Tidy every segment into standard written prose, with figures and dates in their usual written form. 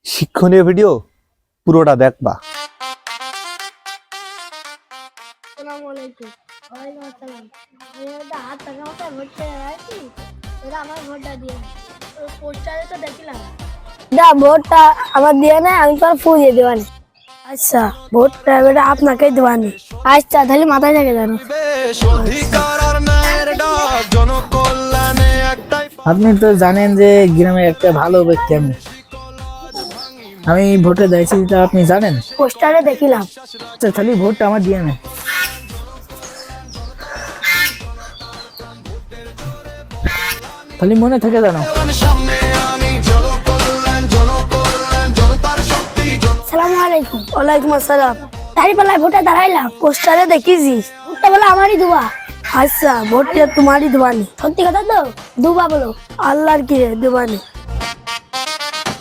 শিক্ষণীয় ভিডিও পুরোটা দেখবা। আসসালামু আলাইকুম। ওয়ালাইকুম আসসালাম। আমি একটা হাত টাকা মতো ভোট করে রাখছি, ওরা আমার ভোটটা দিয়ে পোস্টারে তো দেখিলাম দা ভোটটা আমার দিয়ে না, আমি তোর ফু দিয়ে দেবানি। আচ্ছা ভোটটা এবারে আপনাকে দেবানি। আচ্ছা তাহলে মাথায় থাকে জানো। আপনি তো জানেন যে গ্রামের একটা ভালো ব্যক্তি আমি ভোটে দিয়েছি, তা আপনি জানেন। পোস্টারে দেখিলাম। আচ্ছা তাহলে ভোটটা আমার দিয়ে নেন। তাহলে মনে থাকে জানো। আসসালামু আলাইকুম। ওয়ালাইকুম আসসালাম। তারি পাল্লায় ভোটে দাঁড়াইলাম, পোস্টারে দেখিছি ভোটটা বলে আমারই দুবা। আচ্ছা ভোটটা তোমারই দুবানি। সত্যি কথা তো? দুবা বলো। আল্লাহর কি রে দুবানি।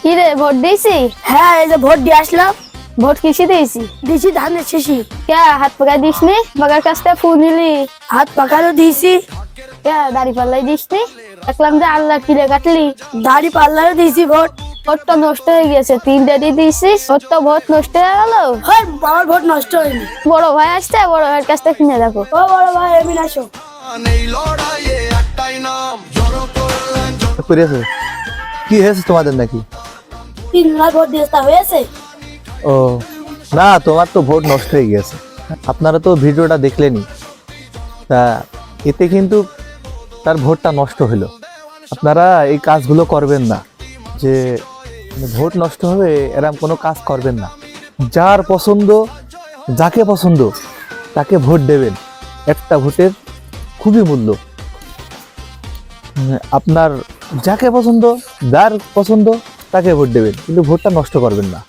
কি রে ভোট দিয়েছি? হ্যাঁ এই যে ভোট দিয়ে আসলাম। ভোট কিসে দিয়েছি? দিছি ধানের শিশি। কে হাত পাকাই দিসনি? বাগার কাছ থেকে ফুল নিলি? হাত পাকারও দিয়েছি, কে দাড়ি পাল্লাই দিসনি? দেখলাম যে আল্লাহ কিরে কাটলি। দাড়ি পাল্লারও দিয়েছি ভোট। ভোটটা নষ্ট হয়ে গেছে, 3টা দিয়ে দিয়েছিস, তোর তো ভোট নষ্ট হয়ে গেল। হয় আমার ভোট নষ্ট হয়নি। বড় ভাই আসছে, বড় ভাইয়ের কাছ থেকে কিনে দেখো। ও বড় ভাই এমন আসো। করেছে কি হয়েছে তোমাদের নাকি? 3 ভোট দিয়ে তা হয়েছে। ও না, তোমার তো ভোট নষ্ট হয়ে গেছে। আপনারা তো ভিডিওটা দেখলেনই, তা এতে কিন্তু তার ভোটটা নষ্ট হলো। আপনারা এই কাজগুলো করবেন না, যে ভোট নষ্ট হবে এরকম কোনো কাজ করবেন না। যার পছন্দ, যাকে পছন্দ তাকে ভোট দেবেন। একটা ভোটের খুবই মূল্য। আপনার যাকে পছন্দ, যার পছন্দ তাকে ভোট দেবেন, কিন্তু ভোটটা নষ্ট করবেন না।